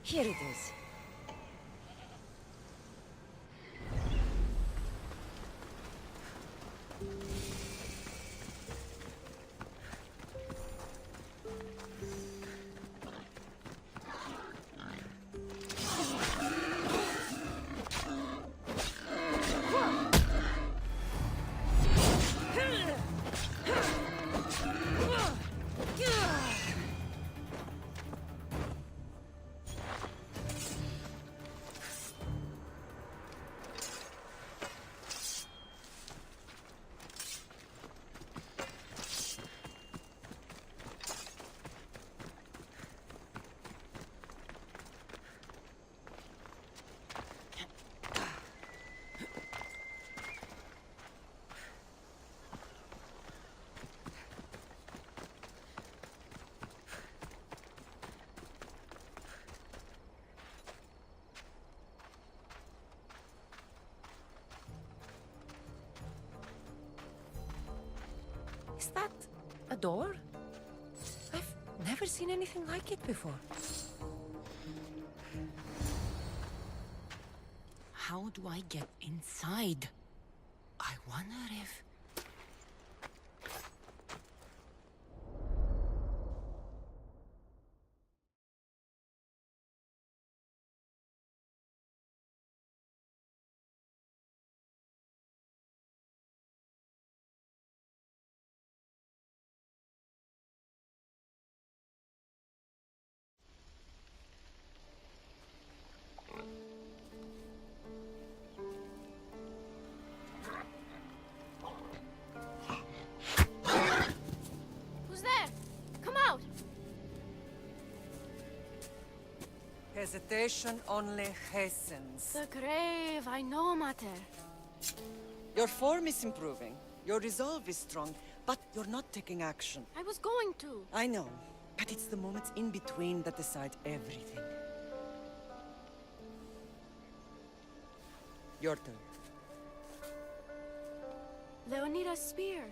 Here it is. Is that a door? I've never seen anything like it before. How do I get inside? I wonder if... Who's there? Come out! Hesitation only hastens. The grave, I know, Mater. Your form is improving. Your resolve is strong, but you're not taking action. I was going to. I know, but it's the moments in between that decide everything. Your turn. Leonida's spear.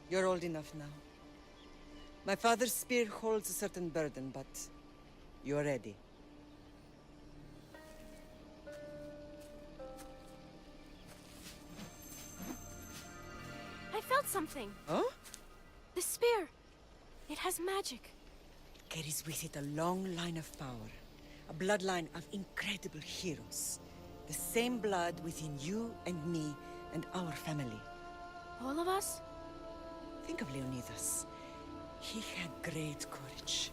You're old enough now. My father's spear holds a certain burden, but you're ready. I felt something. Huh? The spear. It has magic. It carries with it a long line of power. A bloodline of incredible heroes. The same blood within you and me and our family. All of us? Think of Leonidas. He had great courage.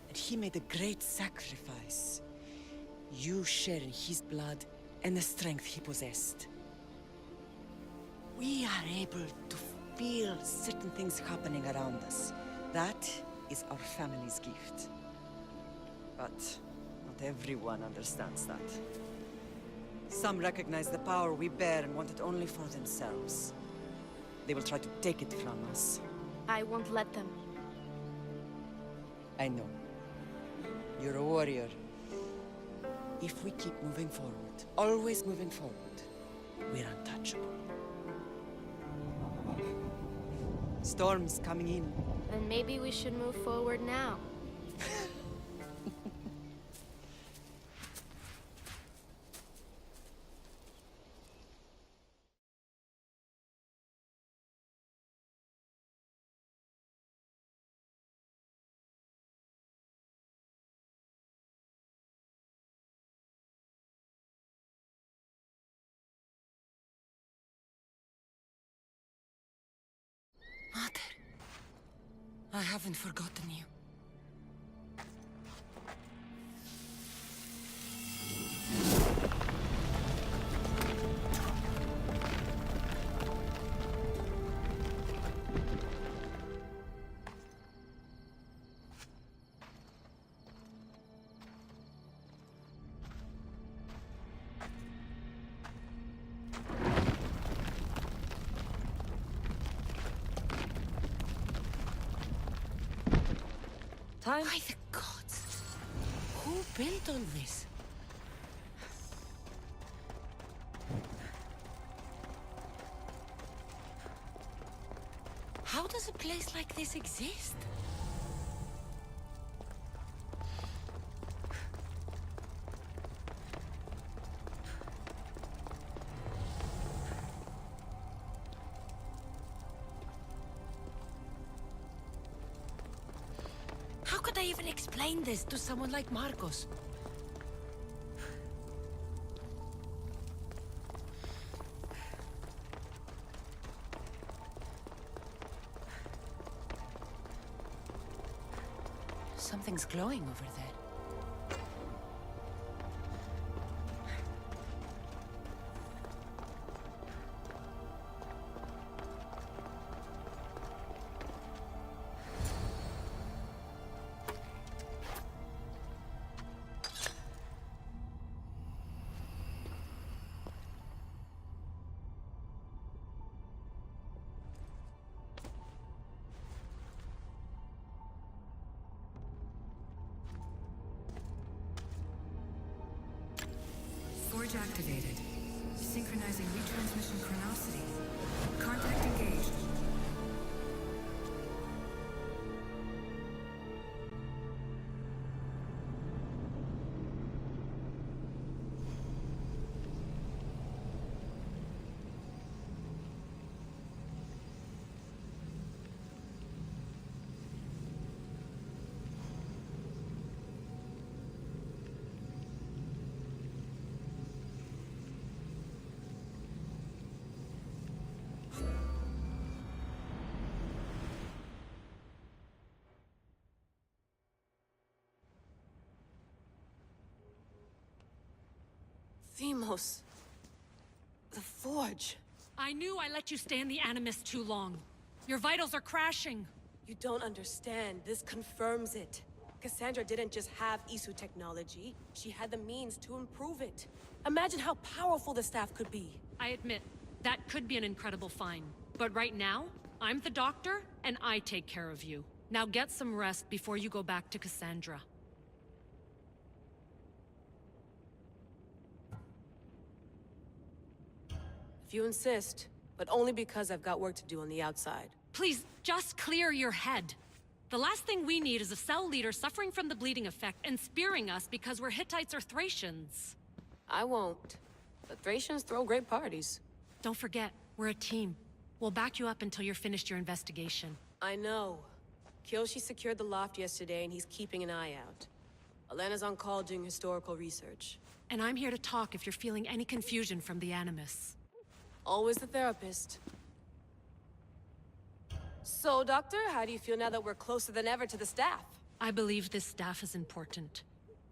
And he made a great sacrifice. You share in his blood and the strength he possessed. We are able to feel certain things happening around us. That is our family's gift. But not everyone understands that. Some recognize the power we bear and want it only for themselves. They will try to take it from us. I won't let them. I know. You're a warrior. If we keep moving forward, always moving forward, we're untouchable. Storm's coming in. Then maybe we should move forward now. Mother, I haven't forgotten you. Time? By the gods! Who built all this? How does a place like this exist? even explain this to someone like Marcos? Something's glowing over there. Forge activated. Synchronizing retransmission chronicity. Contact engaged. Themos. The Forge. I knew I let you stay in the Animus too long. Your vitals are crashing. You don't understand. This confirms it. Cassandra didn't just have Isu technology. She had the means to improve it. Imagine how powerful the staff could be. I admit, that could be an incredible find. But right now, I'm the doctor, and I take care of you. Now get some rest before you go back to Cassandra. If you insist, but only because I've got work to do on the outside. Please, just clear your head. The last thing we need is a cell leader suffering from the bleeding effect and spearing us because we're Hittites or Thracians. I won't. The Thracians throw great parties. Don't forget, we're a team. We'll back you up until you're finished your investigation. I know. Kyoshi secured the loft yesterday and he's keeping an eye out. Elena's on call doing historical research. And I'm here to talk if you're feeling any confusion from the Animus. Always the therapist. So, Doctor, how do you feel now that we're closer than ever to the staff? I believe this staff is important.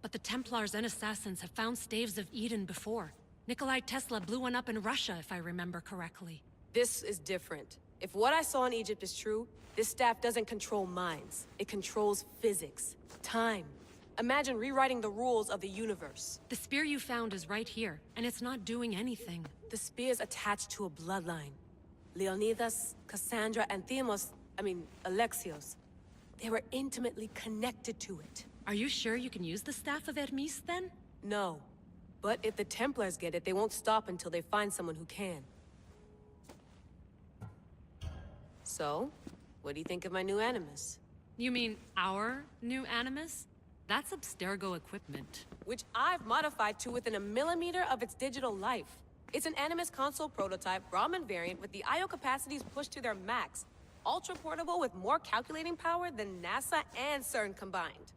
But the Templars and Assassins have found staves of Eden before. Nikolai Tesla blew one up in Russia, if I remember correctly. This is different. If what I saw in Egypt is true, this staff doesn't control minds. It controls physics, time. Imagine rewriting the rules of the universe. The spear you found is right here, and it's not doing anything. The spear's attached to a bloodline. Leonidas, Cassandra, and Alexios. They were intimately connected to it. Are you sure you can use the Staff of Hermes, then? No. But if the Templars get it, they won't stop until they find someone who can. So, what do you think of my new Animus? You mean our new Animus? That's Abstergo equipment. Which I've modified to within a millimeter of its digital life. It's an Animus console prototype, Raman variant with the I/O capacities pushed to their max. Ultra portable with more calculating power than NASA and CERN combined.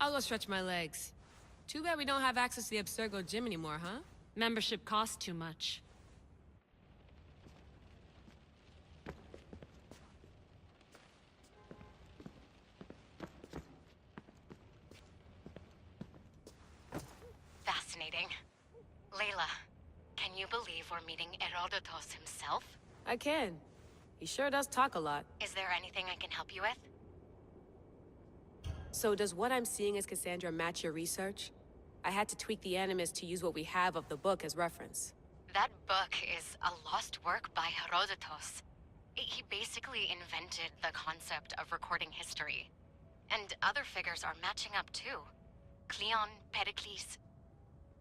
I'll go stretch my legs. Too bad we don't have access to the Abstergo gym anymore, huh? Membership costs too much. Fascinating. Layla, can you believe we're meeting Herodotus himself? I can. He sure does talk a lot. Is there anything I can help you with? So does what I'm seeing as Cassandra match your research? I had to tweak the Animus to use what we have of the book as reference. That book is a lost work by Herodotus. He basically invented the concept of recording history. And other figures are matching up too. Cleon, Pericles.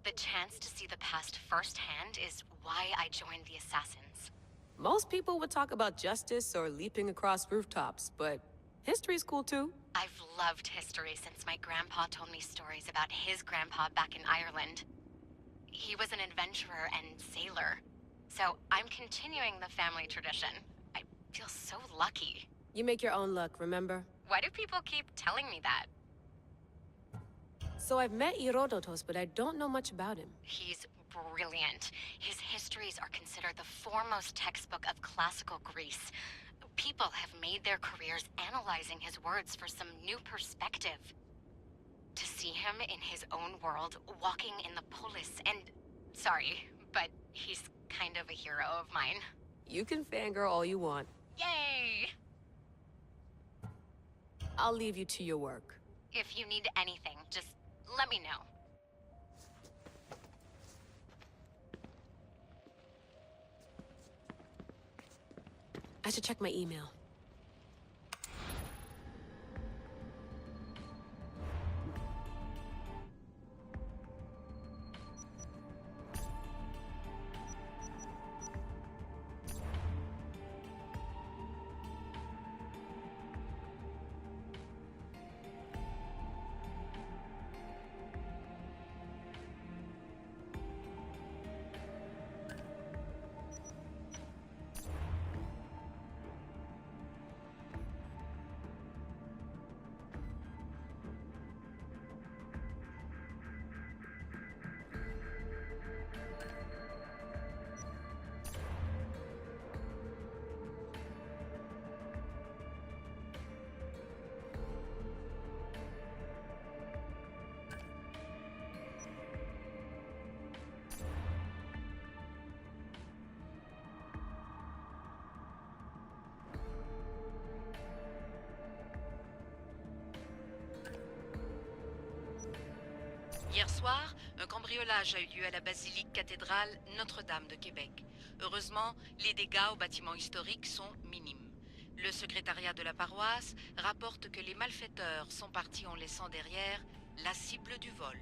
The chance to see the past firsthand is why I joined the Assassins. Most people would talk about justice or leaping across rooftops, but history's cool too. I've loved history since my grandpa told me stories about his grandpa back in Ireland. He was an adventurer and sailor. So I'm continuing the family tradition. I feel so lucky. You make your own luck, remember? Why do people keep telling me that? So I've met Herodotus, but I don't know much about him. He's brilliant. His histories are considered the foremost textbook of classical Greece. People have made their careers analyzing his words for some new perspective. To see him in his own world, walking in the polis, and... Sorry, but he's kind of a hero of mine. You can fangirl all you want. Yay! I'll leave you to your work. If you need anything, just let me know. I should check my email. Hier soir, un cambriolage a eu lieu à la basilique cathédrale Notre-Dame de Québec. Heureusement, les dégâts au bâtiment historique sont minimes. Le secrétariat de la paroisse rapporte que les malfaiteurs sont partis en laissant derrière la cible du vol.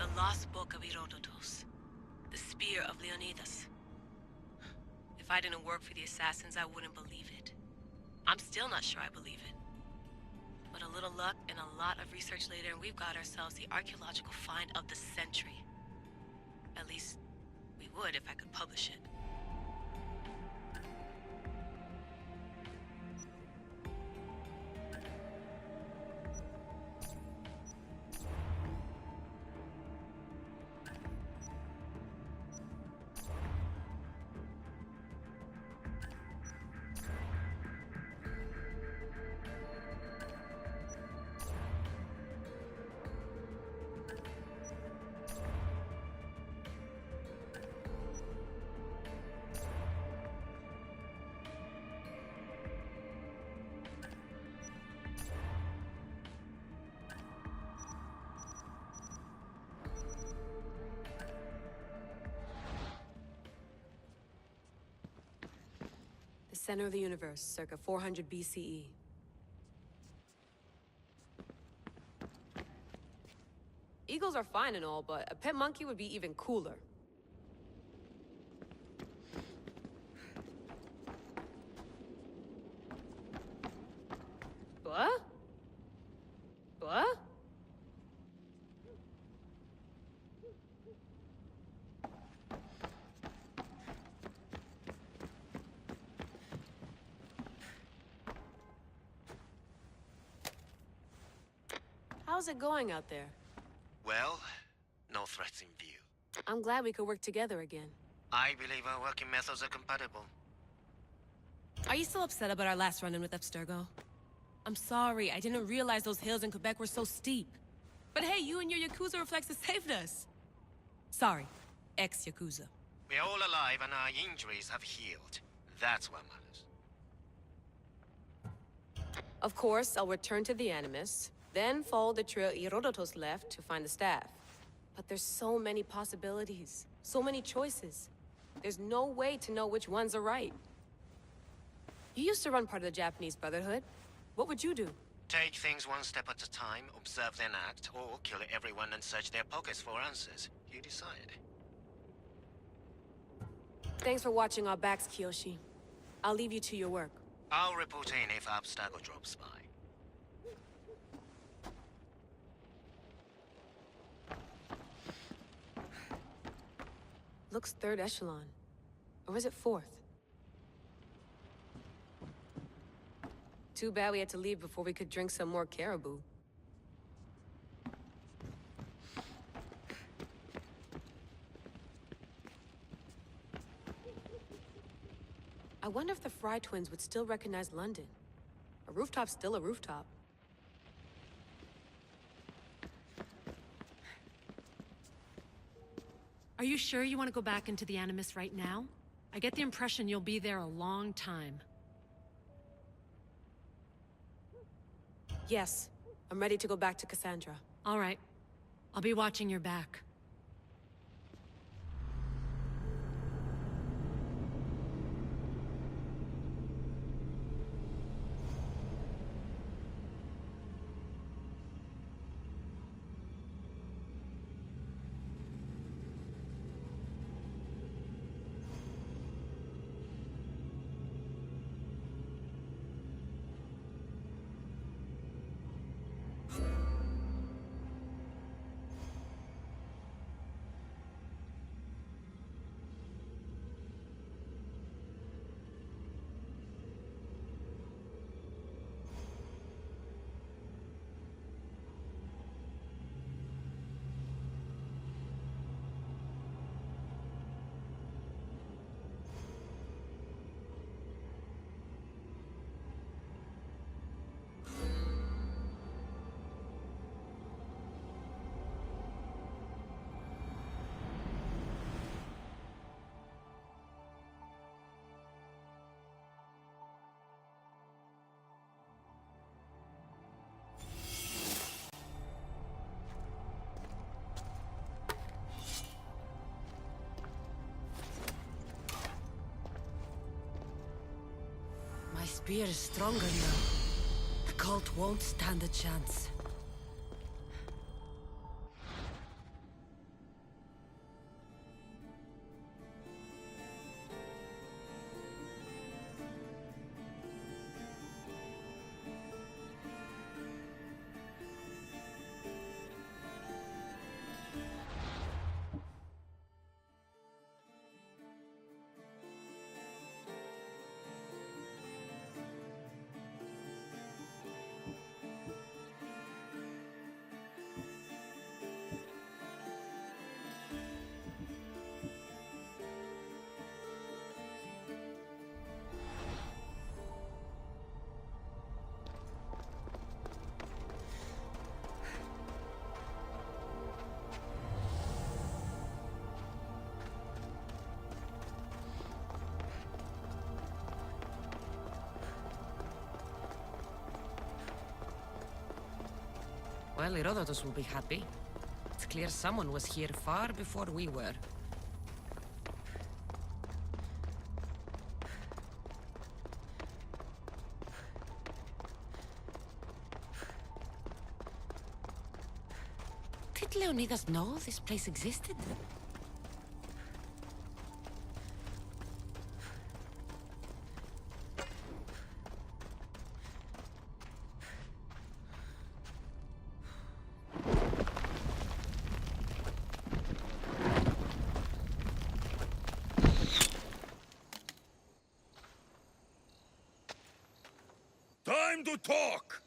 The Lost Book of Herodotus. The Spear of Leonidas. If I didn't work for the assassins, I wouldn't believe it. I'm still not sure I believe it. But a little luck and a lot of research later, and we've got ourselves the archaeological find of the century. At least, we would if I could publish it. Center of the universe, circa 400 BCE. Eagles are fine and all, but a pet monkey would be even cooler. What? What? How's it going out there? Well, no threats in view. I'm glad we could work together again. I believe our working methods are compatible. Are you still upset about our last run-in with Abstergo? I'm sorry, I didn't realize those hills in Quebec were so steep. But hey, you and your Yakuza reflexes saved us. Sorry, ex-Yakuza. We're all alive and our injuries have healed. That's what matters. Of course, I'll return to the Animus, then follow the trail Herodotus left to find the staff. But there's so many possibilities, so many choices. There's no way to know which ones are right. You used to run part of the Japanese Brotherhood. What would you do? Take things one step at a time, observe then act, or kill everyone and search their pockets for answers. You decide. Thanks for watching our backs, Kiyoshi. I'll leave you to your work. I'll report in if Abstergo drops by. Looks third echelon. Or is it fourth? Too bad we had to leave before we could drink some more caribou. I wonder if the Fry twins would still recognize London. A rooftop's still a rooftop. Are you sure you want to go back into the Animus right now? I get the impression you'll be there a long time. Yes, I'm ready to go back to Cassandra. All right. I'll be watching your back. My spear is stronger now. The cult won't stand a chance. Well, Herodotus will be happy. It's clear someone was here far before we were. Did Leonidas know this place existed? Time to talk!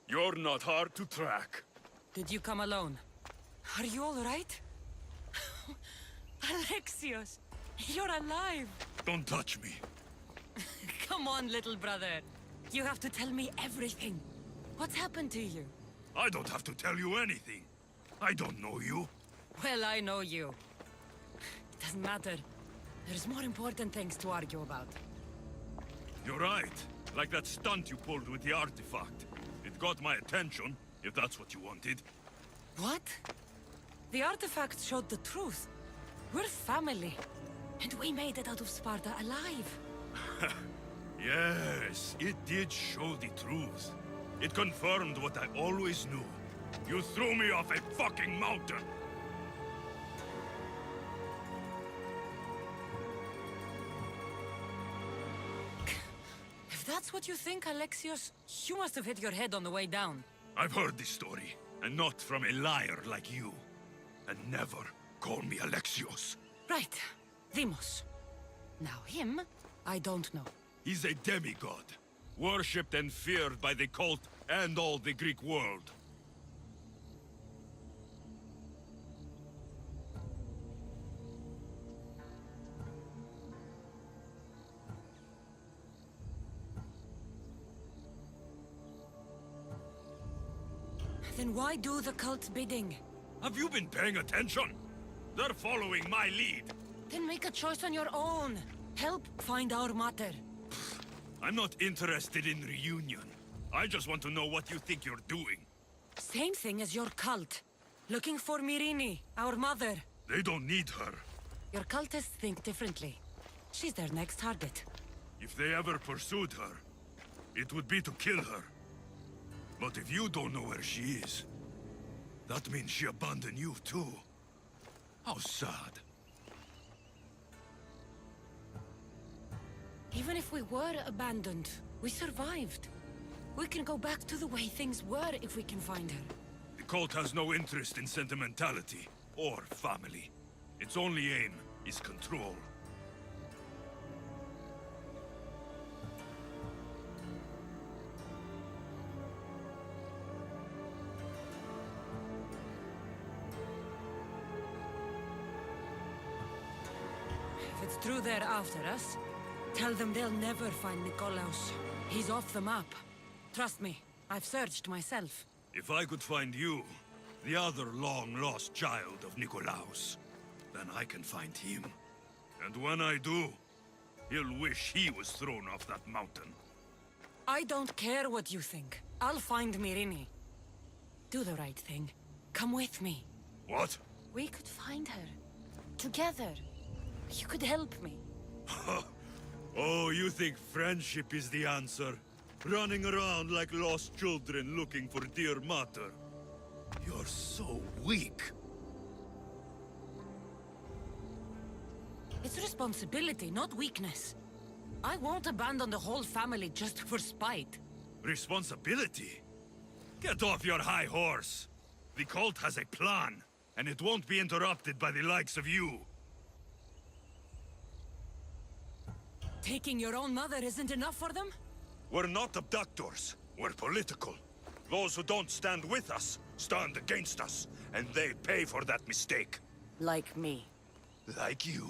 You're not hard to track. Did you come alone? Are you all right? Alexios! You're alive! Don't touch me. Come on, little brother. You have to tell me everything. What's happened to you? I don't have to tell you anything. I don't know you. Well, I know you. It doesn't matter. There's more important things to argue about. You're right. Like that stunt you pulled with the artifact. It got my attention, if that's what you wanted. What? The artifact showed the truth. We're family. And we made it out of Sparta alive. Yes, it did show the truth. It confirmed what I always knew. You threw me off a fucking mountain! If that's what you think, Alexios, you must have hit your head on the way down. I've heard this story, and not from a liar like you. And never call me Alexios. Right. Demos. Now him, I don't know. He's a demigod, worshipped and feared by the cult and all the Greek world. Then why do the cult's bidding? Have you been paying attention? They're following my lead. Then make a choice on your own. Help find our mater. I'm not interested in reunion. I just want to know what you think you're doing. Same thing as your cult. Looking for Myrrine, our mother. They don't need her. Your cultists think differently. She's their next target. If they ever pursued her, it would be to kill her. But if you don't know where she is, that means she abandoned you too. How sad. Even if we were abandoned, we survived. We can go back to the way things were if we can find her. The cult has no interest in sentimentality or family. Its only aim is control. If it's true they're after us, tell them they'll never find Nikolaos. He's off the map. Trust me, I've searched myself. If I could find you, the other long-lost child of Nikolaos, then I can find him. And when I do, he'll wish he was thrown off that mountain. I don't care what you think. I'll find Myrrine. Do the right thing. Come with me. What? We could find her. Together. You could help me. Oh, you think friendship is the answer? Running around like lost children looking for dear mater. You're so weak. It's responsibility, not weakness. I won't abandon the whole family just for spite. Responsibility? Get off your high horse. The cult has a plan, and it won't be interrupted by the likes of you. Taking your own mother isn't enough for them? We're not abductors. We're political. Those who don't stand with us, stand against us, and they pay for that mistake. Like me. Like you.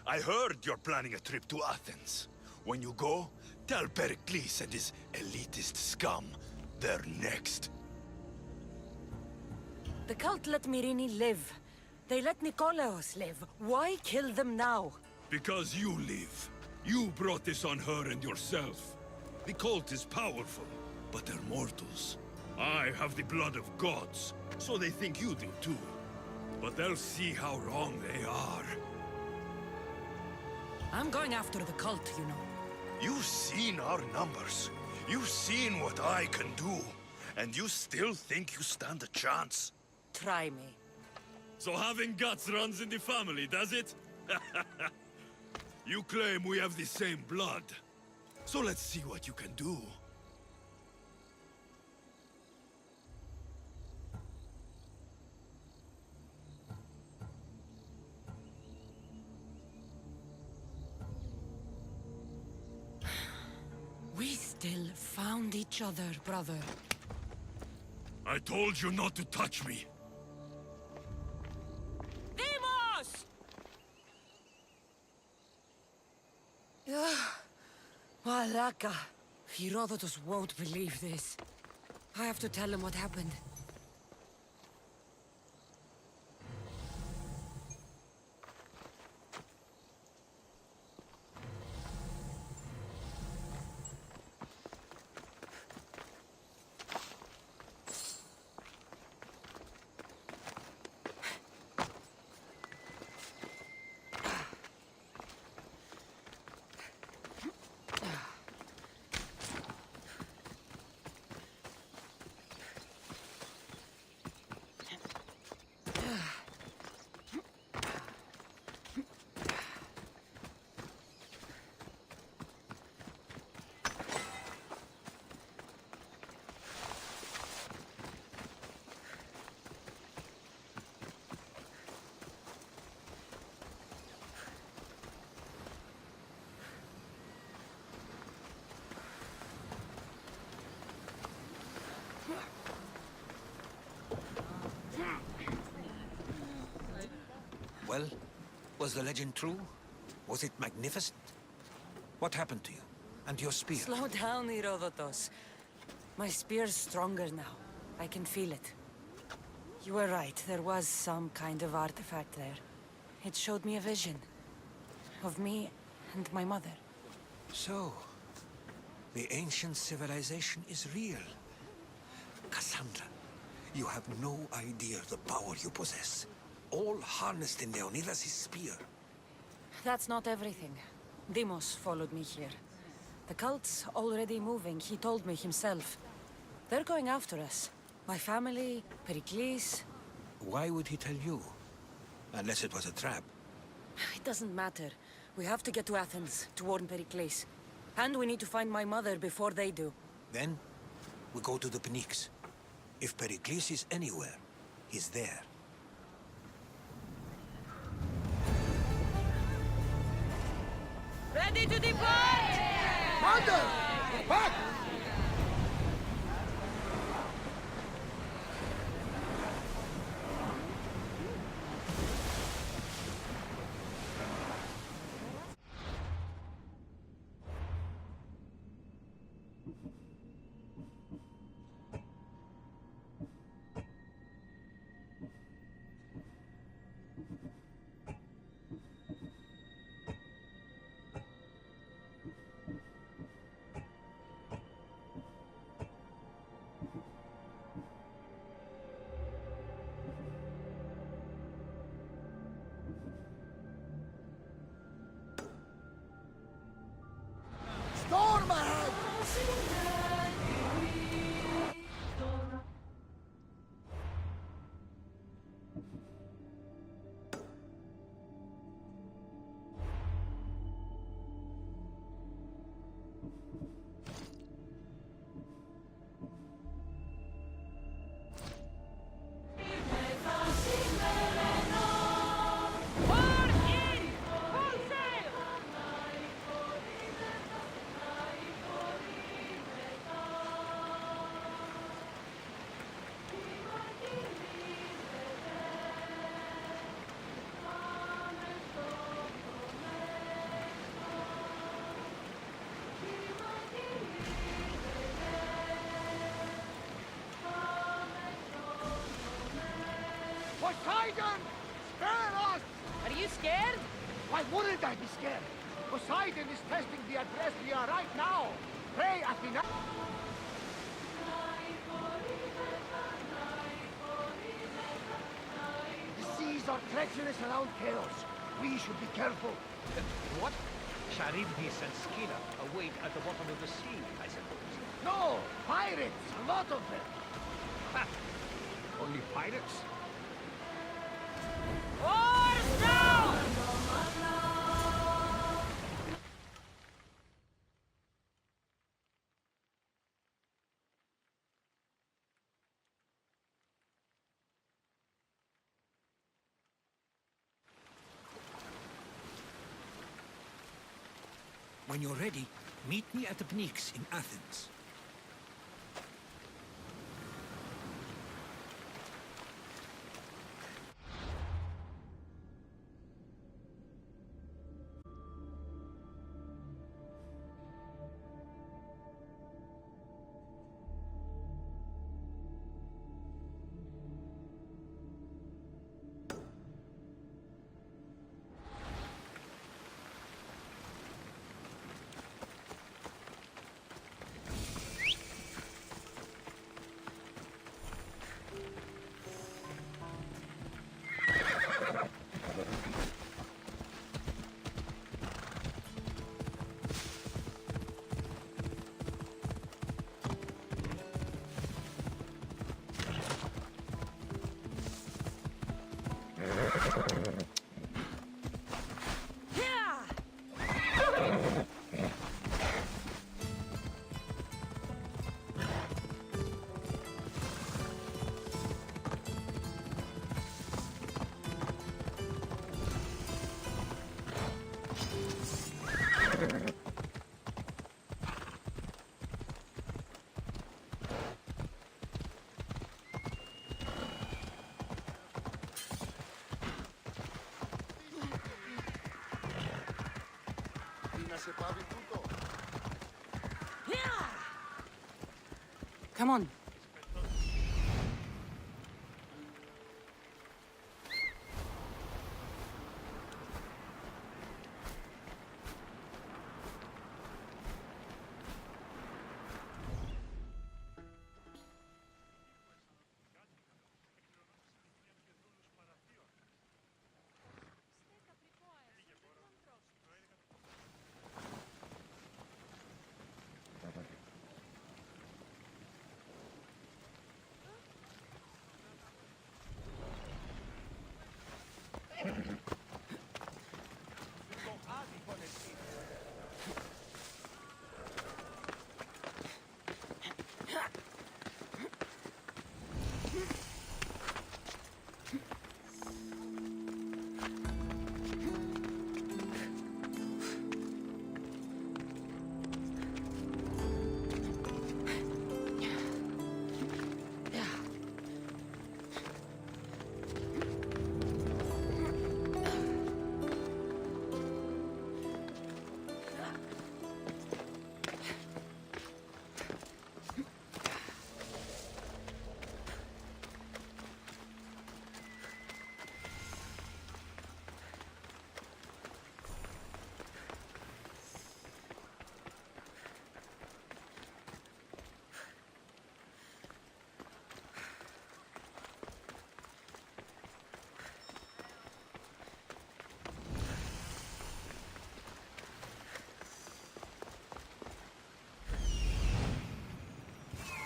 I heard you're planning a trip to Athens. When you go, tell Pericles and his elitist scum they're next. The cult let Myrrine live. They let Nikolaos live. Why kill them now? Because you live. You brought this on her and yourself. The cult is powerful, but they're mortals. I have the blood of gods, so they think you do too. But they'll see how wrong they are. I'm going after the cult, you know. You've seen our numbers. You've seen what I can do. And you still think you stand a chance? Try me. So having guts runs in the family, does it? You claim we have the same blood. So let's see what you can do. We still found each other, brother. I told you not to touch me. Demos! Malaka. Herodotus won't believe this. I have to tell him what happened. Well, was the legend true? Was it magnificent? What happened to you? And your spear? Slow down, Herodotus. My spear's stronger now. I can feel it. You were right. There was some kind of artifact there. It showed me a vision. Of me and my mother. So, the ancient civilization is real. Cassandra, you have no idea the power you possess. All harnessed in Leonidas' spear. That's not everything. Demos followed me here. The cult's already moving, he told me himself. They're going after us. My family, Pericles. Why would he tell you? Unless it was a trap. It doesn't matter. We have to get to Athens to warn Pericles. And we need to find my mother before they do. Then, we go to the Pnyx. If Pericles is anywhere, he's there. Ready to depart! Mother! Back! Poseidon! Spare us! Are you scared? Why wouldn't I be scared? Poseidon is testing the Adrestia right now! Pray, Athena! The seas are treacherous around Chaos. We should be careful. What? Charybdis and Scylla await at the bottom of the sea, I suppose. No! Pirates! A lot of them! Ha! Only pirates? Oars down! When you're ready, meet me at the Pnyx in Athens. Come on.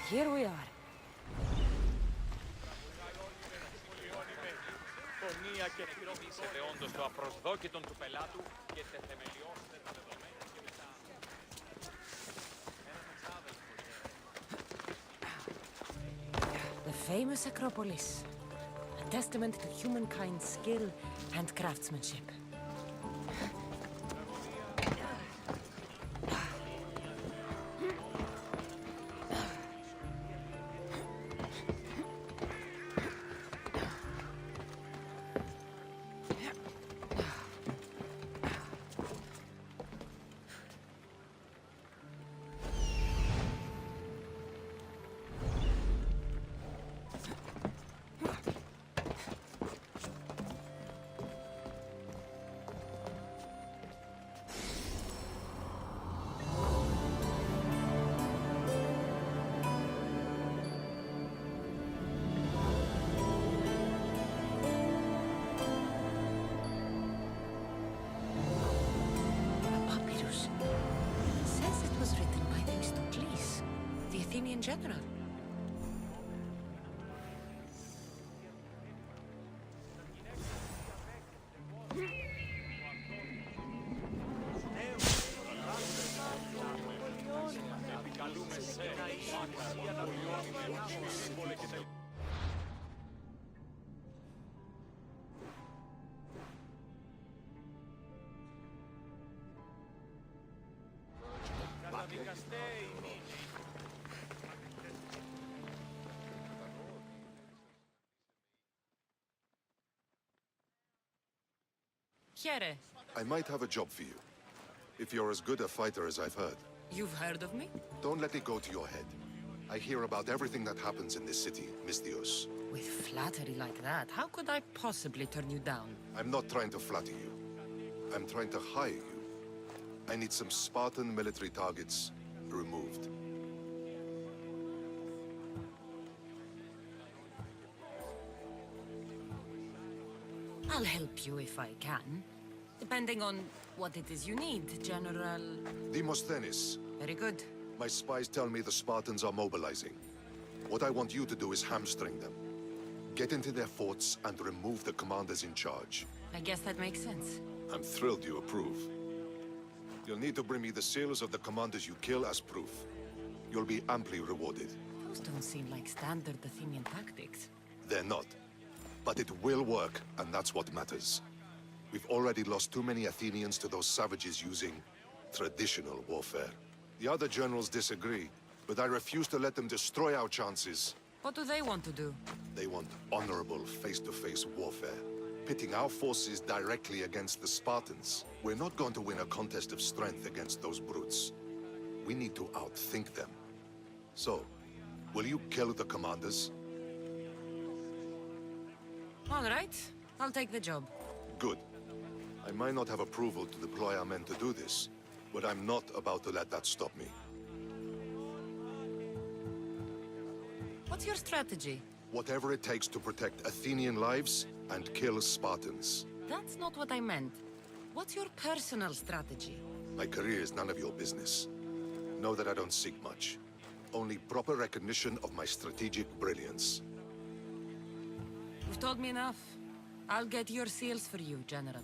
Here we are. The famous Acropolis, a testament to humankind's skill and craftsmanship. in general. Chiere, I might have a job for you. If you're as good a fighter as I've heard. you've heard of me? Don't let it go to your head. I hear about everything that happens in this city, Misthios. With flattery like that, how could I possibly turn you down? I'm not trying to flatter you. I'm trying to hire you. I need some Spartan military targets removed. I'll help you if I can. Depending on what it is you need, General... Demosthenes. Very good. My spies tell me the Spartans are mobilizing. What I want you to do is hamstring them. Get into their forts and remove the commanders in charge. I guess that makes sense. I'm thrilled you approve. You'll need to bring me the seals of the commanders you kill as proof. You'll be amply rewarded. Those don't seem like standard Athenian tactics. They're not. But it will work, and that's what matters. We've already lost too many Athenians to those savages using traditional warfare. The other generals disagree, but I refuse to let them destroy our chances. What do they want to do? They want honorable face-to-face warfare, pitting our forces directly against the Spartans. We're not going to win a contest of strength against those brutes. We need to outthink them. So, will you kill the commanders? All right, I'll take the job. Good. I might not have approval to deploy our men to do this, but I'm not about to let that stop me. What's your strategy? Whatever it takes to protect Athenian lives and kill Spartans. That's not what I meant. What's your personal strategy? My career is none of your business. Know that I don't seek much. Only proper recognition of my strategic brilliance. You've told me enough. I'll get your seals for you, General.